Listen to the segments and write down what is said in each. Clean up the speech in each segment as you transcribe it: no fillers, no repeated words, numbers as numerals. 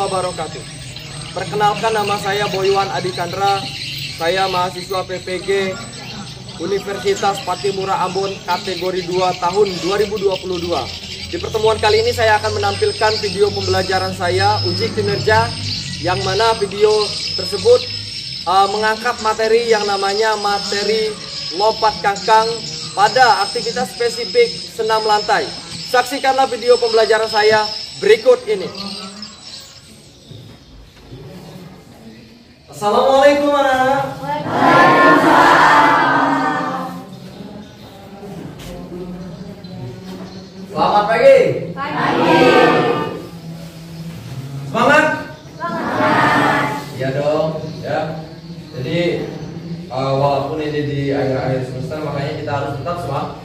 wabarakatuh. Perkenalkan, nama saya Boywan Adi Chandra. Saya mahasiswa PPG Universitas Patimura Ambon kategori 2 tahun 2022. Di pertemuan kali ini saya akan menampilkan video pembelajaran saya uji kinerja, yang mana video tersebut mengangkat materi yang namanya materi lompat kangkang pada aktivitas spesifik senam lantai. Saksikanlah video pembelajaran saya berikut ini. Assalamualaikum anak-anak. Selamat pagi. Semangat? Semangat. Iya dong, ya. Jadi walaupun ini di akhir-akhir semester, makanya kita harus tetap semangat.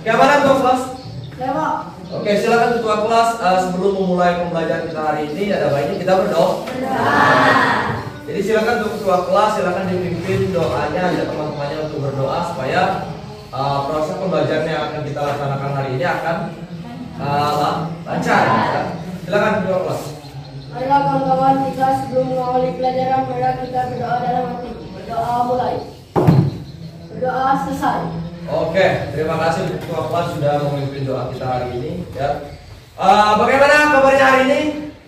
Bagaimana ketua kelas? Oke, silakan ketua kelas. Sebelum memulai pembelajaran kita hari ini, ada baiknya kita berdoa. Jadi silakan untuk ketua kelas, silakan dipimpin doanya, ajak teman-temannya untuk berdoa supaya proses pembelajaran yang akan kita laksanakan hari ini akan lancar. Ya. Silakan ketua kelas. Marilah kawan-kawan, kita sebelum mengawali pelajaran, mari kita berdoa dalam hati. Berdoa mulai. Berdoa selesai. Oke, terima kasih ketua kelas sudah memimpin doa kita hari ini. Ya. Bagaimana kabarnya hari ini?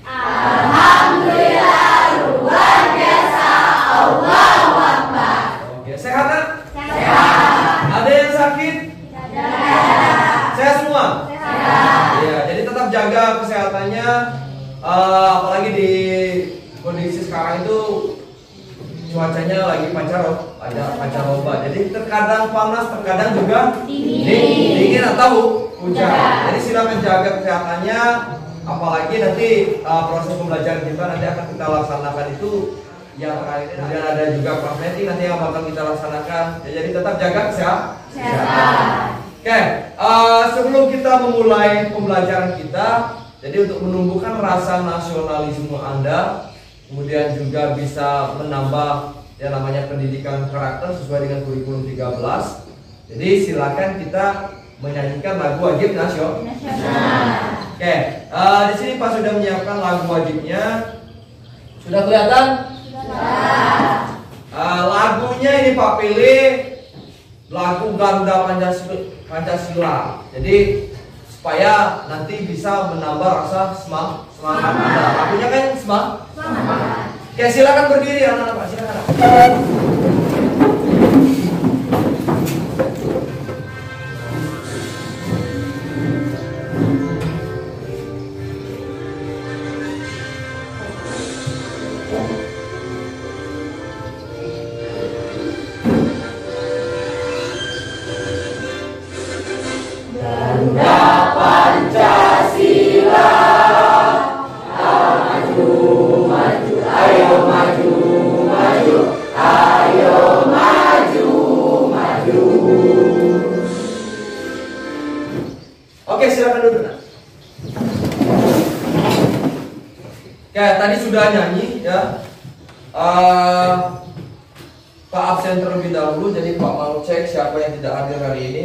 Alhamdulillah, luar biasa. Allahu Akbar. Oke, sehat kan? Sehat. Ada yang sakit? Sehat. Sehat semua? Sehat. Iya, jadi tetap jaga kesehatannya. Apalagi di kondisi sekarang itu cuacanya lagi pancaroba. Jadi terkadang panas, terkadang juga dingin atau hujan. Jadi silakan jaga kesehatannya. Apalagi nanti proses pembelajaran kita nanti akan kita laksanakan itu yang terakhir. Kemudian ada juga praktek nanti yang bakal kita laksanakan. Ya, jadi tetap jaga kesehatan. Oke, sebelum kita memulai pembelajaran kita, jadi untuk menumbuhkan rasa nasionalisme Anda, kemudian juga bisa menambah yang namanya pendidikan karakter sesuai dengan kurikulum 13. Jadi silakan kita menyanyikan lagu wajib nasional. Oke, di sini Pak sudah menyiapkan lagu wajibnya. Sudah kelihatan? Lagunya ini Pak pilih lagu Garuda Pancasila. Jadi supaya nanti bisa menambah rasa semangat Anda. Lagunya kan semangat. Oke, silakan berdiri anak-anak Pak, silakan. Oke, silakan duduk. Oke, tadi sudah nyanyi ya. Pak absen terlebih dahulu, jadi Pak mau cek siapa yang tidak hadir hari ini.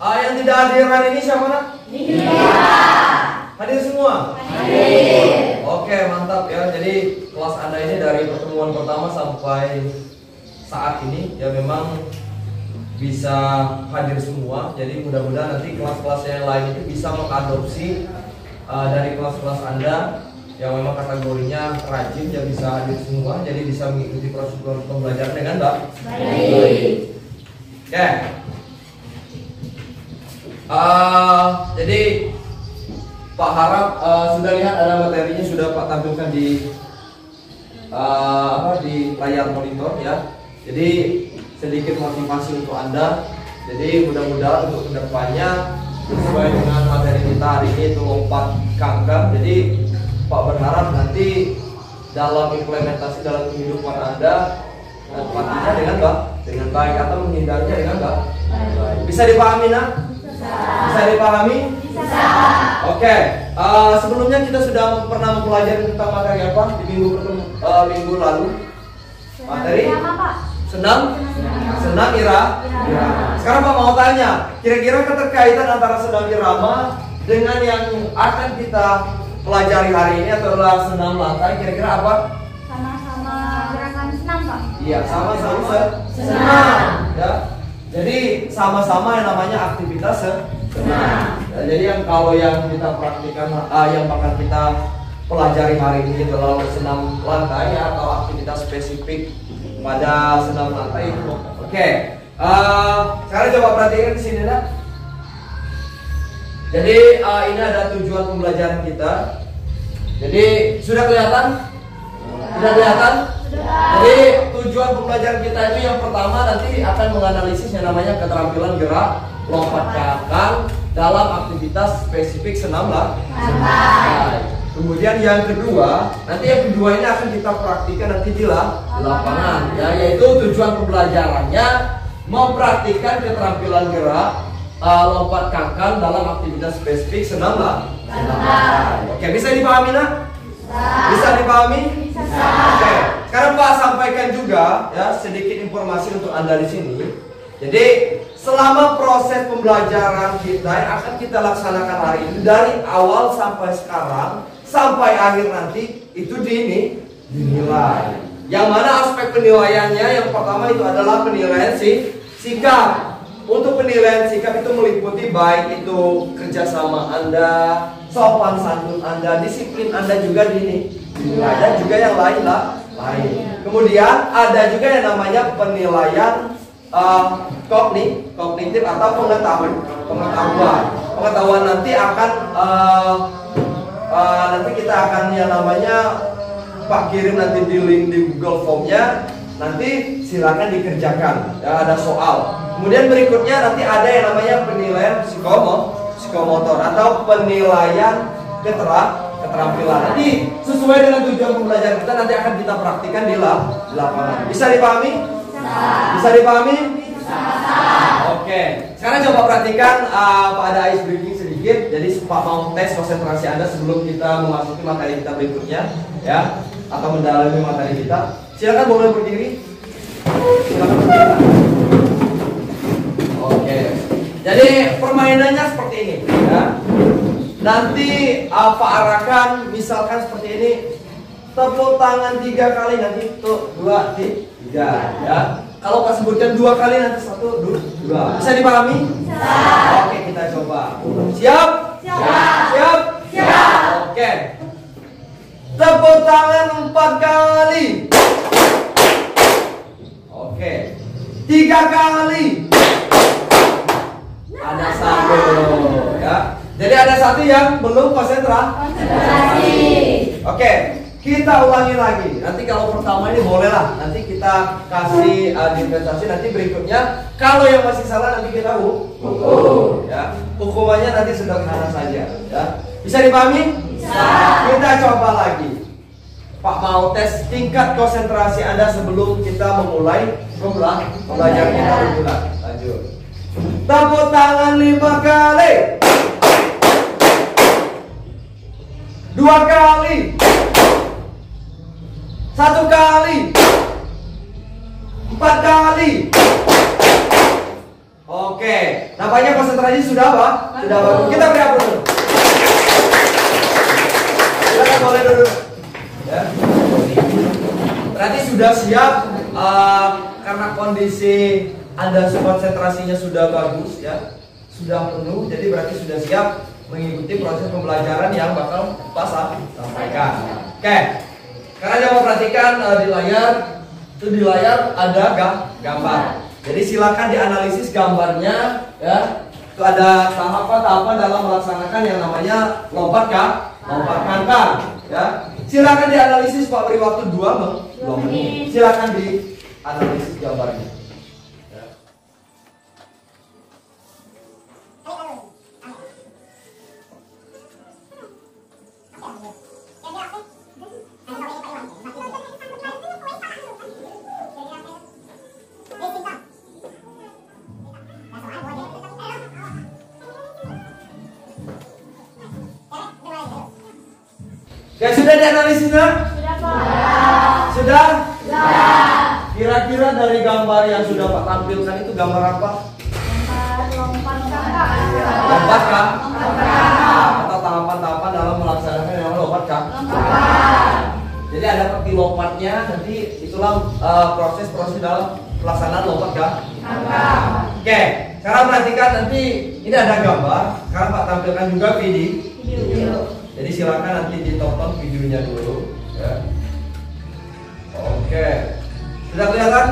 Yang tidak hadir hari ini siapa nak? Hadir semua? Hadir. Oke, mantap ya. Jadi kelas Anda ini dari pertemuan pertama sampai saat ini ya memang bisa hadir semua. Jadi mudah-mudahan nanti kelas-kelas yang lain itu bisa mengadopsi dari kelas-kelas Anda yang memang kategorinya rajin, ya bisa hadir semua. Jadi bisa mengikuti proses pembelajaran dengan baik. Oke. Jadi Pak harap sudah lihat ada materinya, sudah Pak tampilkan di layar monitor ya. Jadi sedikit motivasi untuk Anda. Jadi mudah-mudahan untuk kedepannya sesuai dengan materi kita hari ini itu lompat kangkang. Jadi Pak berharap nanti dalam implementasi dalam kehidupan Anda nantinya dengan baik atau menghindarinya dengan baik. Bisa dipahami nak? Bisa dipahami? Bisa. Oke. Sebelumnya kita sudah pernah mempelajari tentang materi apa di minggu lalu? Materi? Senam irama. Sekarang Pak mau tanya, kira-kira keterkaitan antara senam irama dengan yang akan kita pelajari hari ini adalah senam lantai. Kira-kira apa? Sama-sama gerakan senam, Pak. Iya, sama-sama senam. Ya. Jadi sama-sama yang namanya aktivitas senam. Ya, jadi kalau yang kita praktikan, yang bakal kita pelajari hari ini adalah senam lantai atau aktivitas spesifik pada senam lantai itu. Oke. Sekarang coba perhatikan di sini, nak. Jadi ini ada tujuan pembelajaran kita. Jadi sudah kelihatan? Sudah kelihatan? Jadi tujuan pembelajaran kita itu yang pertama nanti akan menganalisis yang namanya keterampilan gerak lompat kaki dalam aktivitas spesifik senam lantai. Kemudian yang kedua, nanti yang kedua ini akan kita praktikkan nanti di lapangan, ya, yaitu tujuan pembelajarannya mempraktikkan keterampilan gerak lompat kaki dalam aktivitas spesifik senam lantai. Oke, bisa dipahami, nak? Bisa dipahami? Oke. Sekarang Pak sampaikan juga ya sedikit informasi untuk Anda di sini. Jadi selama proses pembelajaran kita yang akan kita laksanakan hari ini dari awal sampai sekarang sampai akhir nanti itu dinilai. Yang mana aspek penilaiannya yang pertama itu adalah penilaian sikap. Untuk penilaian sikap itu meliputi baik itu kerjasama Anda, sopan santun Anda, disiplin Anda juga dinilai dan juga yang lain. Kemudian ada juga yang namanya penilaian kognitif atau pengetahuan nanti akan nanti kita akan yang namanya Pak kirim nanti di link di Google Formnya, nanti silakan dikerjakan ya, ada soal. Kemudian berikutnya nanti ada yang namanya penilaian psikomotor atau penilaian keterampilan. Nanti sesuai dengan tujuan pembelajaran kita nanti akan kita praktikkan di lapangan. Bisa dipahami? Bisa dipahami? Oke. Sekarang coba perhatikan Pak ada ice breaking sedikit. Jadi Pak mau tes konsentrasi Anda sebelum kita memasuki materi kita berikutnya, ya, atau mendalami materi kita. Silakan boleh berdiri. Silakan berdiri. Oke. Jadi permainannya seperti ini, ya. Nanti Pak arahkan misalkan seperti ini. Tepuk tangan 3 kali, nanti 2, 3, ya. Kalau Pak sebutkan 2 kali nanti 1, 2. Bisa dipahami? Bisa. Oke, kita coba. Siap? Siap. Oke. Tepuk tangan 4 kali. Oke. 3 kali. Ada 1, ya. Jadi ada 1 yang belum konsentrasi. Oke. Kita ulangi lagi. Nanti kalau pertama ini bolehlah. Nanti kita kasih dispensasi. Nanti berikutnya kalau yang masih salah nanti kita hukum. Ya. Hukumannya nanti sederhana saja. Ya. Bisa dipahami? Bisa. Kita coba lagi. Pak mau tes tingkat konsentrasi Anda sebelum kita memulai pembelajaran kita berbulan. Lanjut. Tepuk tangan 5 kali. 2 kali. 1 kali. 4 kali. Oke, nampaknya konsentrasi sudah apa? Sudah bagus. Kita beri aplaus dulu. Silakan boleh duduk. Ya. Berarti sudah siap karena kondisi Anda konsentrasinya sudah bagus, ya, sudah penuh. Jadi berarti sudah siap mengikuti proses pembelajaran yang bakal Pak sampaikan. Oke. Karena coba perhatikan di layar ada gambar. Jadi silakan dianalisis gambarnya, ya. Itu ada tahapan-tahapan dalam melaksanakan yang namanya lompat kangkang, ya. Silakan dianalisis, Pak beri waktu 2 menit. Silakan dianalisis gambarnya. Ya sudah dianalisis, nak? Sudah, Pak. Sudah? Kira-kira dari gambar yang sudah Pak tampilkan itu gambar apa? Lompat kakak. Lompat kah? Atau tahapan-tahapan dalam melaksanakan yang ada peti lompatnya, nanti itulah proses-proses dalam pelaksanaan lompat kangka. Oke, sekarang perhatikan nanti ini ada gambar. Sekarang Pak tampilkan juga video. Jadi silakan nanti ditonton videonya dulu. Ya. Oke, sudah kelihatan?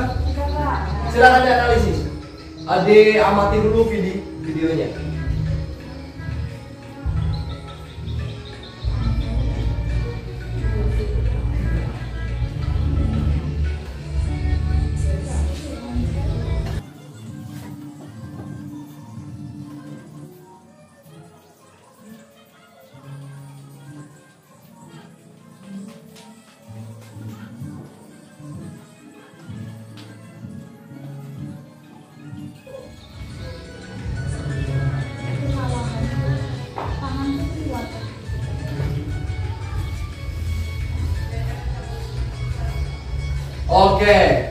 Silakan dianalisis. Amati dulu videonya. Oke,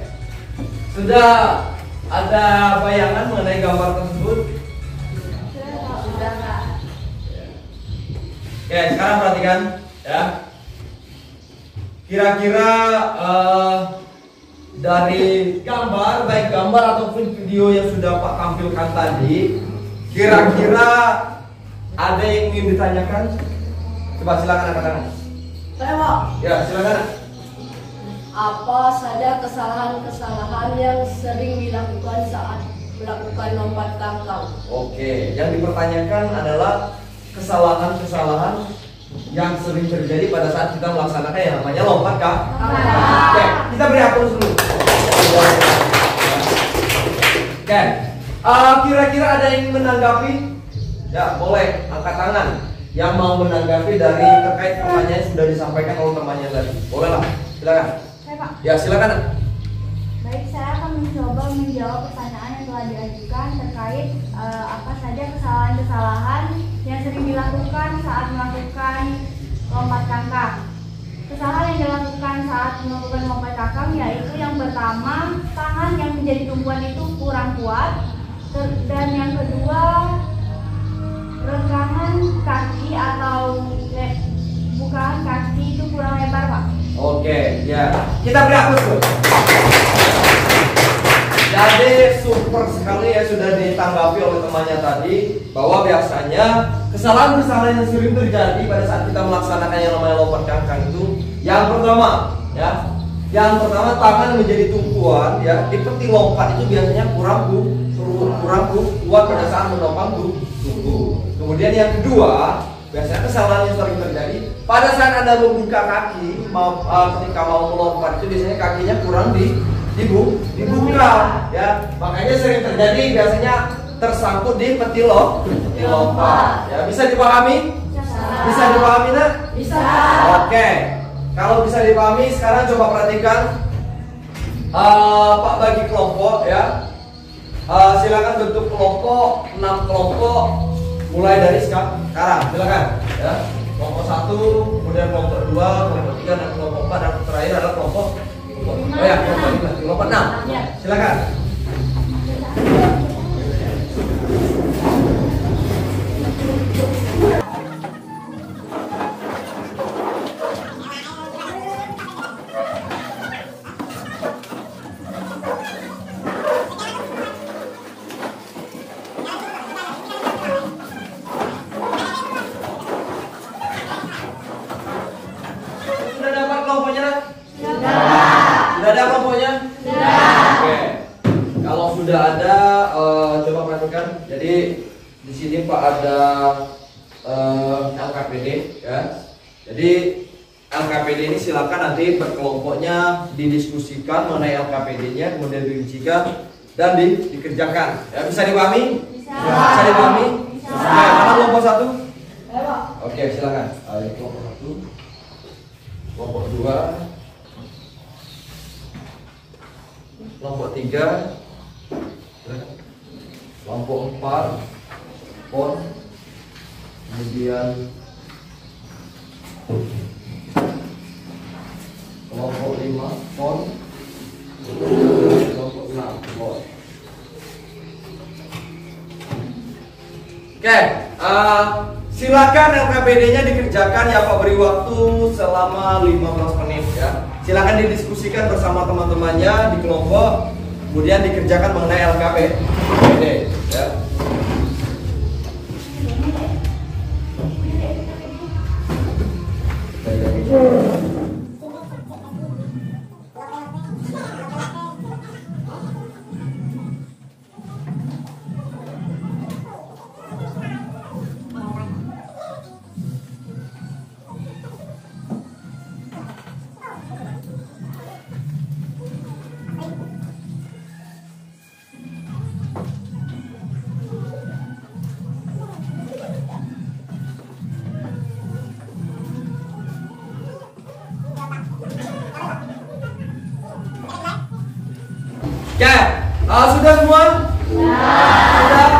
sudah ada bayangan mengenai gambar tersebut? Sudah, Kak. Oke, sekarang perhatikan ya. Kira-kira dari gambar, baik gambar ataupun video yang sudah Pak tampilkan tadi, kira-kira ada yang ingin ditanyakan? Coba silakan angkat tangan. Saya, Pak. Ya, silakan. Apa saja kesalahan-kesalahan yang sering dilakukan saat melakukan lompat kangkang? Oke, yang dipertanyakan adalah kesalahan-kesalahan yang sering terjadi pada saat kita melaksanakan yang namanya lompat kangkang. Oke, kita beri aplaus dulu. Oke, kira-kira ada yang ingin menanggapi? Ya, boleh angkat tangan yang mau menanggapi dari terkait pertanyaan yang sudah disampaikan oleh temannya tadi. Bolehlah, silakan. Saya, Pak. Ya, silakan. Baik, saya akan mencoba menjawab pertanyaan yang telah diajukan terkait apa saja kesalahan-kesalahan yang sering dilakukan saat melakukan lompat kangkang. Kesalahan yang dilakukan saat melakukan lompat kangkang yaitu yang pertama, tangan yang menjadi tumpuan itu kurang kuat, dan yang kedua, renggangan kaki atau bukaan kaki itu kurang lebar, Pak. Oke, ya. Kita beri aplaus dulu. Jadi super sekali ya sudah ditanggapi oleh temannya tadi bahwa biasanya kesalahan-kesalahan yang sering terjadi pada saat kita melaksanakan yang namanya lompat kangkang itu yang pertama ya, yang pertama tangan menjadi tumpuan ya, di peti lompat itu biasanya kurang kuat pada saat menopang tubuh. Kemudian yang kedua, biasanya kesalahan yang sering terjadi pada saat Anda membuka kaki ketika mau melompat itu biasanya kakinya kurang dibuka ya, makanya sering terjadi biasanya tersangkut di peti lompat ya. Bisa dipahami? Bisa dipahami nak? Bisa. Oke, kalau bisa dipahami sekarang coba perhatikan Pak bagi kelompok ya. Silakan bentuk kelompok 6 kelompok mulai dari sekarang, silakan ya. Kelompok 1, kemudian kelompok 2, kelompok 3, dan kelompok 4, dan terakhir adalah kelompok 6. Silakan. Sudah dapat kelompoknya? Sudah ada kelompoknya? Oke. Kalau sudah ada, coba perhatikan. Jadi di sini Pak ada LKPD ya. Jadi LKPD ini silakan nanti berkelompoknya didiskusikan mengenai LKPD-nya, kemudian dirincikan dan dikerjakan. Ya, bisa dipahami? Bisa dipahami? Bisa. Mana kelompok 1? Oke, silakan. Ayo kelompok 1. Kelompok 2, kelompok 3, kelompok 4, pon, kemudian kelompok 5, pon, kelompok 6, pon. Oke, silakan LKPD-nya dikerjakan ya Pak, beri waktu selama 15 menit ya. silakan didiskusikan bersama teman-temannya di kelompok, kemudian dikerjakan mengenai LKPD ya. Ya, sudah semua? Sudah?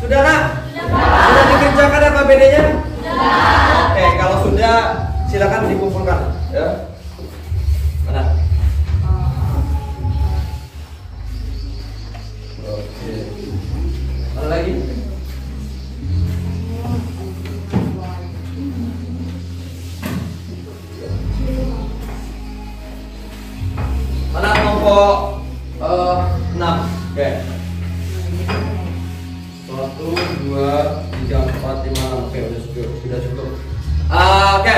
Sudah nak? Sudah dikerjakan LKPD-nya? Oke, kalau sudah silakan dikumpulkan ya. Mana? Oke. Mana lagi? Mana kelompok 6? Oke. 1, 2, 3, 4, 5, 6. Oke, sudah cukup. Oke.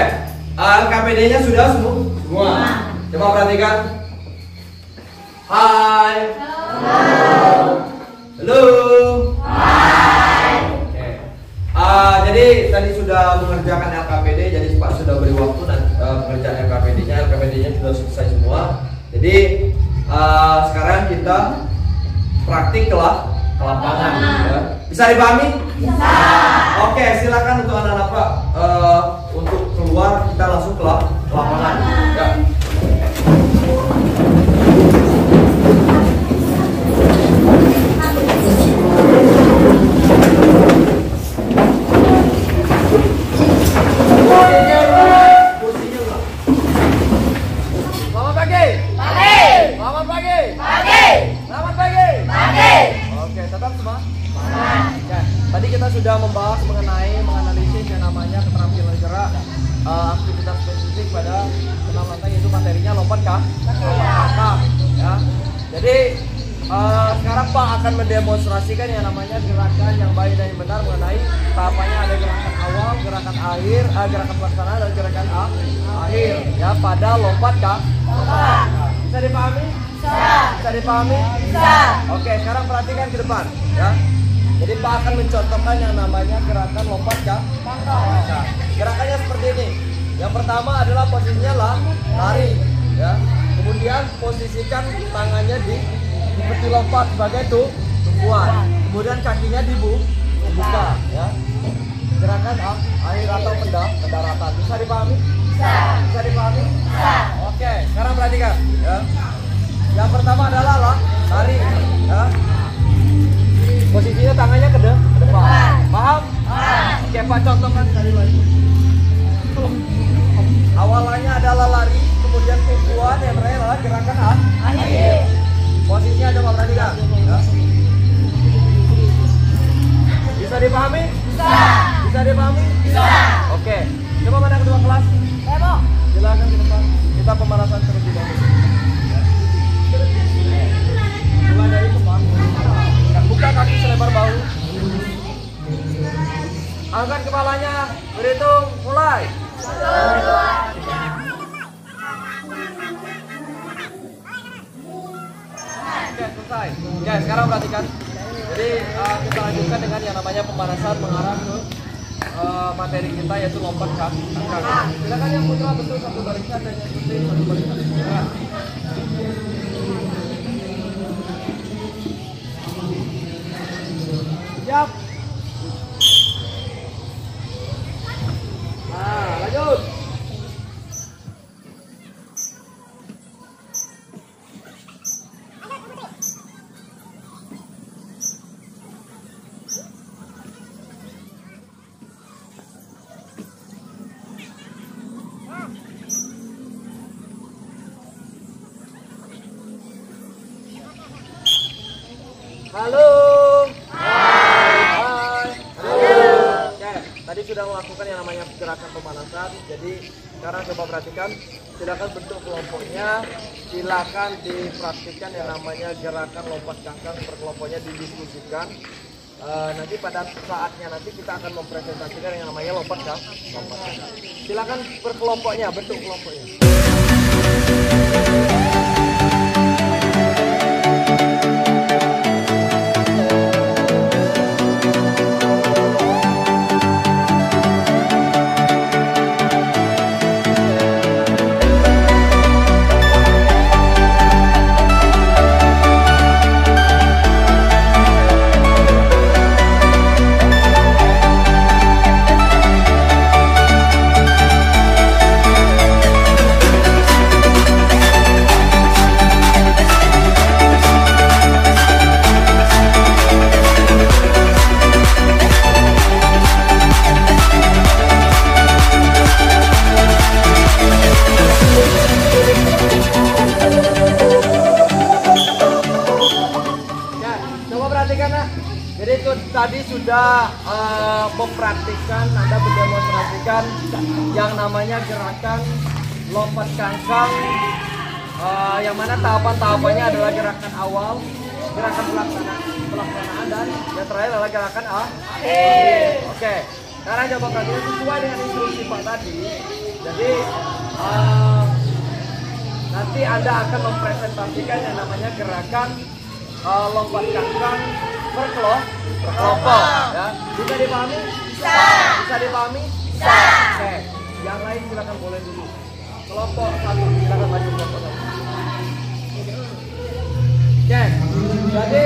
LKPD-nya sudah semua. Coba perhatikan. Hai. Halo. Oke. Jadi tadi sudah mengerjakan LKPD, jadi Pak sudah beri waktu mengerjakan LKPD-nya. LKPD-nya sudah selesai semua. Jadi sekarang kita praktik ke lapangan ya. Bisa dipahami? Bisa. Oke, silakan untuk anak-anak Pak untuk keluar, kita langsung ke lapangan ya. Tadi kita sudah membahas menganalisis yang namanya keterampilan gerak, aktivitas spesifik pada enam lantai, yaitu materinya lompat kakak ya. Jadi sekarang Pak akan mendemonstrasikan yang namanya gerakan yang baik dan yang benar mengenai tahapannya. Ada gerakan awal, gerakan akhir, gerakan pelaksanaan dan gerakan akhir ya pada lompat kakak. Bisa dipahami? Bisa dipahami? Bisa. Oke, sekarang perhatikan ke depan ya. Jadi Pak akan mencontohkan yang namanya gerakan lompat kakak. Gerakannya seperti ini. Yang pertama adalah posisinya lari ya. Kemudian posisikan tangannya di peti lompat sebagai tumpuan. Kemudian kakinya dibuka ya. Gerakan akhir atau pendaratan. Bisa dipahami? Bisa. Bisa dipahami? Bisa. Oke, sekarang perhatikan ya. Yang pertama adalah lari ya. Posisinya tangannya ke depan. Paham? Oke, Pak contohkan sekali lagi. Awalnya adalah lari, kemudian tumpuan, yang terakhir adalah gerakan akhir. Posisinya coba perhatikan ya. Bisa dipahami? Bisa. Bisa dipahami? Bisa. Oke, coba mana kedua kelas? Silakan ke depan. Kita pemanasan terlebih dahulu. Mulai dari depan. Buka kaki selebar bahu. Angkat kepalanya. Berhitung. Mulai. 1, 2, 3. Oke, selesai. Oke, sekarang perhatikan. Jadi kita lanjutkan dengan yang namanya pemanasan mengarah ke materi kita, yaitu lompat kaki. Silakan yang putra bentuk satu barisan dan yang putih satu barisan. Ya. Siap. Nah, lanjut. Halo. Hai. Halo. Oke, tadi sudah melakukan yang namanya gerakan pemanasan. Jadi sekarang coba perhatikan, silakan bentuk kelompoknya, silakan dipraktikkan yang namanya gerakan lompat kangkang per kelompoknya, didiskusikan. Nanti pada saatnya nanti kita akan mempresentasikan yang namanya lompat kangkang. Silakan per kelompoknya, bentuk kelompoknya. Jadi itu tadi sudah mempraktikkan, Anda mendemonstrasikan yang namanya gerakan lompat kangkang, yang mana tahapan-tahapannya adalah gerakan awal, gerakan pelaksanaan, dan yang terakhir adalah gerakan akhir. Oke, sekarang coba perhatikan sesuai dengan instruksi Pak tadi. Jadi nanti Anda akan mempresentasikan yang namanya gerakan lompat kangkang per kelompok, ya. Bisa dipahami? Bisa. Bisa dipahami? Bisa. Oke, yang lain silakan boleh dulu. Kelompok satu, silakan maju kelompok satu. Oke, jadi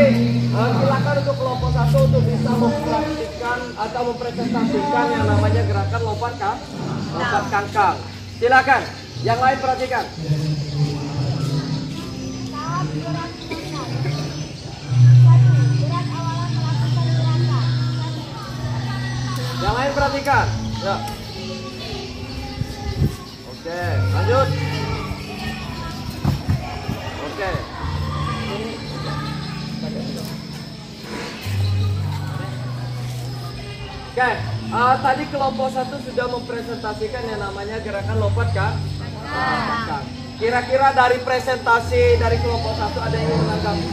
silakan untuk kelompok satu untuk bisa mempraktikkan atau mempresentasikan yang namanya gerakan lompat kangkang. Silakan. Yang lain perhatikan. Yang lain perhatikan. Ya. Oke, lanjut. Oke. Oke, tadi kelompok satu sudah mempresentasikan yang namanya gerakan lompat kangkang. Kira-kira dari presentasi dari kelompok satu ada yang ingin menanggapi?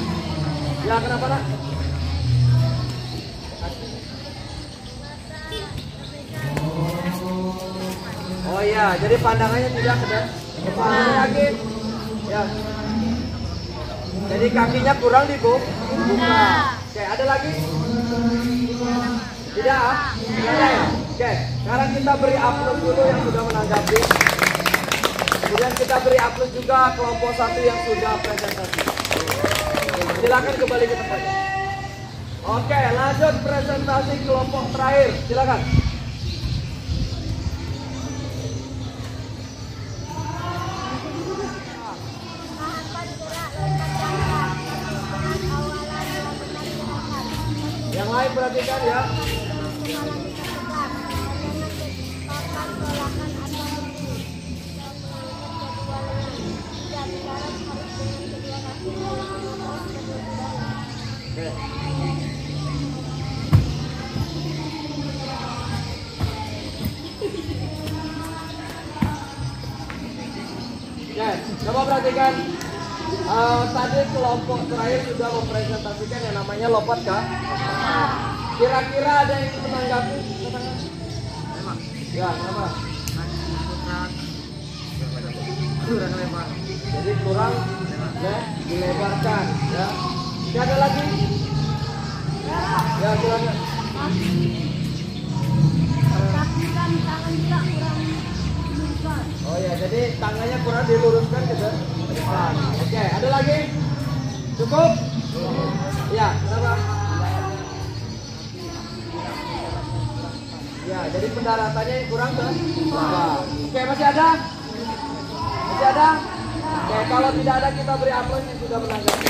Ya, kenapa nak? Oh iya, jadi pandangannya tidak ke depan lagi. Ya. Jadi kakinya kurang dibuka. Oke, ada lagi? Tidak? Tidak ada ya? Oke, sekarang kita beri upload dulu yang sudah menanggapi. Kemudian kita beri upload juga kelompok satu yang sudah presentasi. Silakan kembali ke tempatnya. Oke, lanjut presentasi kelompok terakhir. Silakan. Yang lain perhatikan ya. Oke, coba perhatikan. Tadi kelompok terakhir sudah mempresentasikan yang namanya lompat kangkang. Kira-kira ada yang menanggapi? Ya, kenapa? Kurang lebar. Jadi kurang dilebarkan. Ya. Tidak ada lagi? Ya, silakan. Oh ya, jadi tangannya kurang diluruskan ke depan. Oke, ada lagi? Cukup? Ya, kenapa? Ya, jadi pendaratannya yang kurang ke bawah. Oke, masih ada? Masih ada? Oke, kalau tidak ada kita beri aplaus yang sudah menanggapi.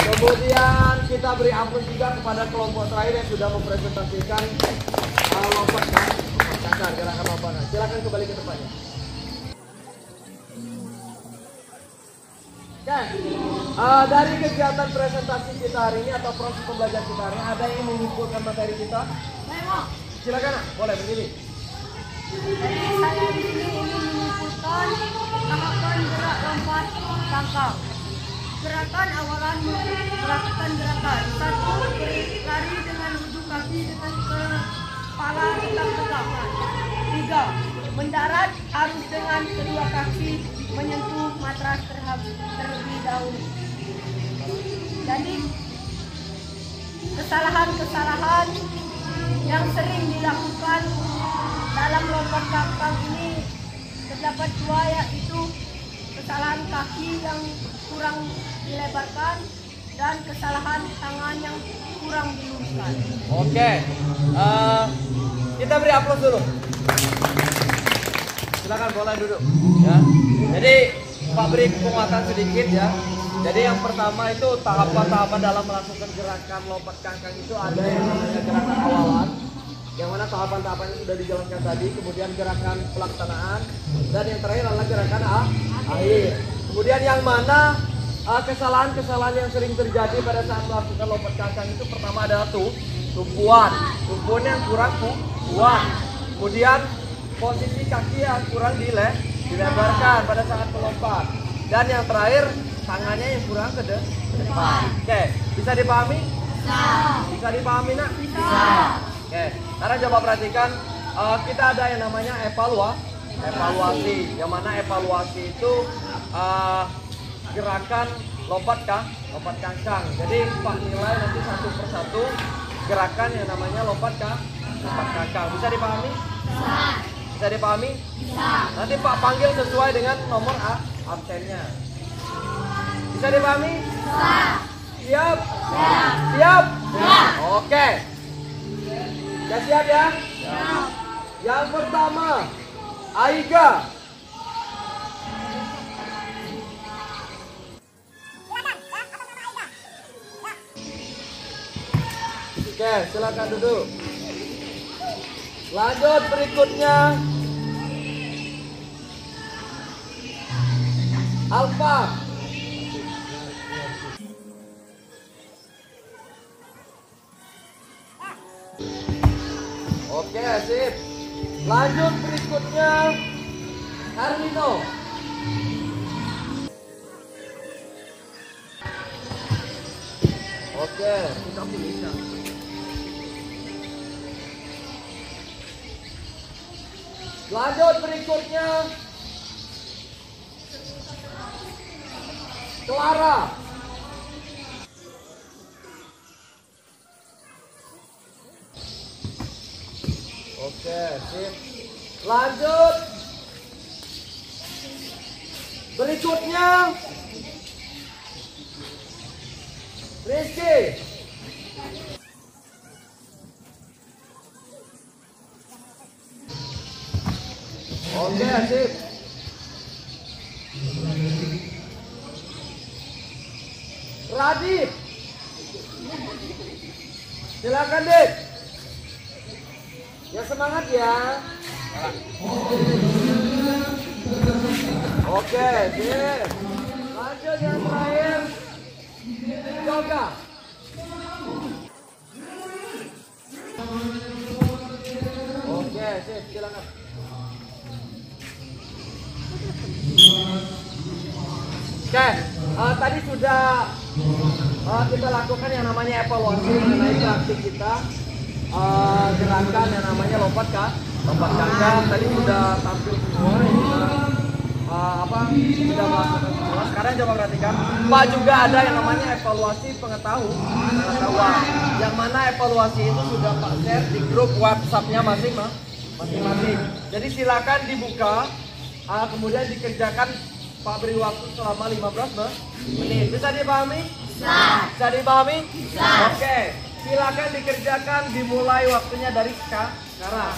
Kemudian kita beri aplaus juga kepada kelompok terakhir yang sudah mempresentasikan lompat kangkang, gerakan lompatan. Silakan kembali ke tempatnya. Oke, dari kegiatan presentasi kita hari ini atau proses pembelajaran kita hari ini, ada yang mengumpulkan materi kita? Silakan nak, boleh berdiri. Jadi saya di sini ingin mengumpulkan tahapan gerak lompat tangkap. Gerakan awalan melakukan gerakan 1. Lari dengan ujung kaki dengan kepala tetap tegakkan. 3. Mendarat harus dengan kedua kaki menyentuh matras terlebih dahulu. Jadi kesalahan-kesalahan yang sering dilakukan dalam lompat tangkap ini terdapat 2, yaitu kesalahan kaki yang kurang dilebarkan dan kesalahan tangan yang kurang diluruskan. Oke, kita beri aplaus dulu. Silakan boleh duduk. Ya. Jadi Pak beri penguatan sedikit ya. Jadi yang pertama itu tahapan-tahapan dalam melakukan gerakan lompat kangkang itu ada yang namanya gerakan awalan, yang mana tahapan-tahapannya sudah dijalankan tadi, kemudian gerakan pelaksanaan, dan yang terakhir adalah gerakan akhir. Kemudian yang mana kesalahan-kesalahan yang sering terjadi pada saat melakukan lompat kangkang itu pertama adalah tumpuan yang kurang kuat. Kemudian posisi kaki yang kurang dilebarkan pada saat melompat. Dan yang terakhir tangannya yang kurang ke depan. Oke, bisa dipahami? Bisa dipahami nak? Bisa. Oke, sekarang coba perhatikan, kita ada yang namanya evaluasi. Yang mana evaluasi itu gerakan lompat kangkang. Jadi Pak nilai nanti satu persatu gerakan yang namanya lompat kangkang. Bisa dipahami? Bisa dipahami? Bisa. Nanti Pak panggil sesuai dengan nomor absennya. Bisa dipahami? Bisa. Siap? Siap. Siap? Siap. Oke. Sudah siap ya? Siap. Yang pertama, Aiga. Oke, silakan duduk. Lanjut berikutnya, Alfa. Oke, sip. Lanjut berikutnya, Herlino. Oke, kita bisa. Lanjut berikutnya, Clara. Oke, sip. Lanjut. Berikutnya, Rizky. Oke, sip. Radit. Silakan, Dit. Ya semangat ya. Oke, sip. Lanjut yang terakhir. Yoga. Oke, sip. Silakan. Oke, tadi sudah kita lakukan yang namanya evaluasi mengenai praktik kita, gerakan yang namanya lompat kangkang. Tadi sudah tampil semua, sudah melakukan semua. Sekarang coba perhatikan, Pak juga ada yang namanya evaluasi pengetahuan, yang mana evaluasi itu sudah Pak share di grup WhatsApp-nya masing-masing. Jadi silakan dibuka, kemudian dikerjakan. Pak beri waktu selama 15 menit. Bisa dipahami? Bisa. Bisa dipahami? Bisa. Oke, silakan dikerjakan, dimulai waktunya dari sekarang.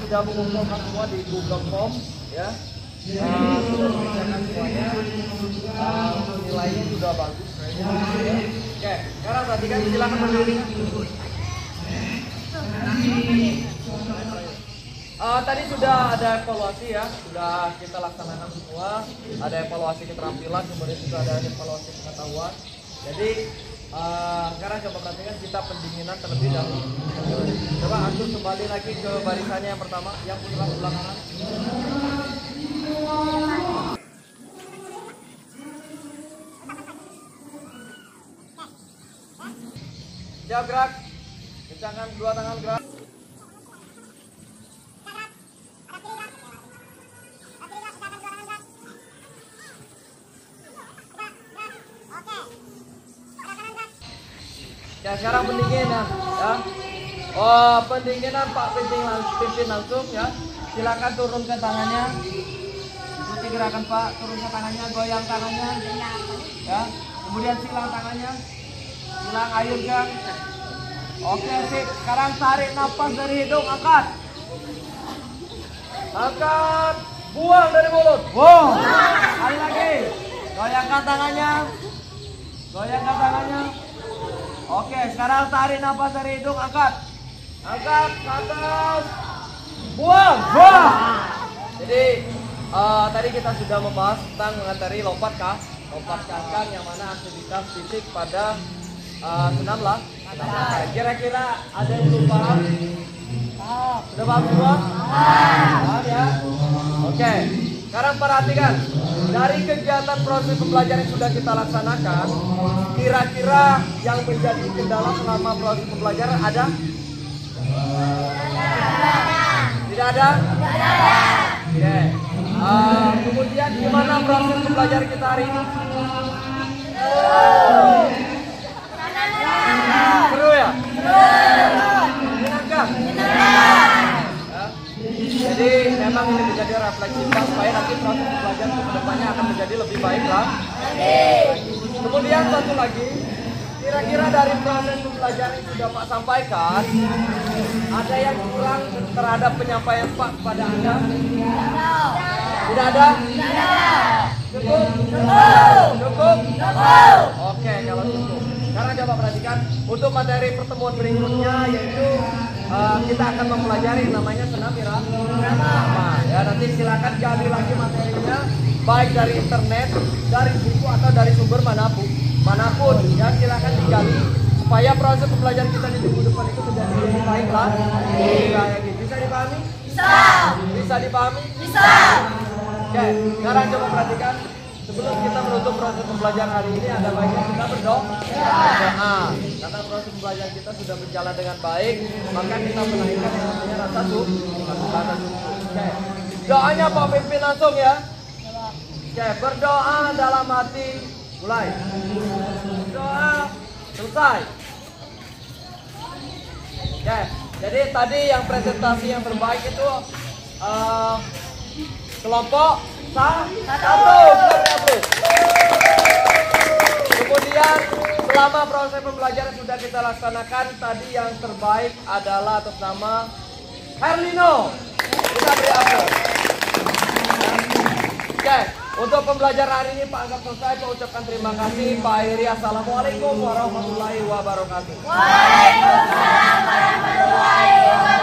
sudah mengumpulkan semua di Google Form ya. Sudah dikerjakan semuanya. Nilainya sudah bagus. Ya. Oke, sekarang perhatikan, silakan berdiri. Tadi sudah ada evaluasi ya, sudah kita laksanakan semua. Ada evaluasi keterampilan, kemudian juga ada evaluasi pengetahuan. Jadi sekarang coba perhatikan, kita pendinginan terlebih dahulu. Coba atur kembali lagi ke barisannya yang pertama, yang putra sebelah kanan. Siap gerak, kencangkan dua tangan gerak. Ya, sekarang pendinginan ya. Pendinginan Pak pimpin langsung ya. Silakan turunkan tangannya. Ikuti gerakan Pak, turunkan tangannya, goyang tangannya. Ya. Kemudian silang tangannya. Silang ayunkan. Oke, sip. Sekarang tarik nafas dari hidung, angkat. Angkat. Buang dari mulut. Buang. Sekali lagi. Goyangkan tangannya. Goyangkan tangannya. Oke, sekarang tarik nafas dari hidung, angkat. Angkat ke atas. Buang, buang. Jadi tadi kita sudah membahas tentang mengatasi lompat kangkang yang mana aktivitas fisik pada senam lah. Kira-kira ada yang belum paham? Sudah paham semua? Paham ya? Oke. Sekarang perhatikan, dari kegiatan proses pembelajaran yang sudah kita laksanakan, kira-kira yang menjadi kendala selama proses pembelajaran ada? Tidak ada? Oke. Kemudian gimana proses pembelajaran kita hari ini? Seru ya? Menyenangkan? Jadi memang ini menjadi refleksi supaya nanti proses pembelajaran ke depannya akan menjadi lebih baik lah. Kemudian satu lagi, kira-kira dari proses pembelajaran yang sudah Pak sampaikan, ada yang kurang terhadap penyampaian Pak kepada Anda? Tidak ada? Cukup? Cukup? Oke, kalau cukup. Sekarang coba perhatikan untuk materi pertemuan berikutnya, yaitu kita akan mempelajari namanya senam irama. Ya, nanti silakan gali lagi materinya, baik dari internet, dari buku atau dari sumber manapun. Ya, silakan digali supaya proses pembelajaran kita di minggu depan itu menjadi lebih baik lah. Bisa dipahami? Bisa. Bisa dipahami? Bisa. Oke, sekarang coba perhatikan. Sebelum kita menutup proses pembelajaran hari ini, ada baiknya kita berdoa. Karena proses pembelajaran kita sudah berjalan dengan baik, maka kita melahirkan yang namanya rasa syukur. Oke, doanya Pak pimpin langsung ya. Oke, berdoa dalam hati, mulai. Doa selesai. Oke, jadi tadi yang presentasi yang terbaik itu kelompok satu. Kemudian selama proses pembelajaran sudah kita laksanakan, tadi yang terbaik adalah atas nama Herlino. Kita beri aplaus. Oke, untuk pembelajaran hari ini Pak anggap selesai. Saya ucapkan terima kasih Pak Iri. Assalamualaikum warahmatullahi wabarakatuh. Waalaikumsalam warahmatullahi wabarakatuh.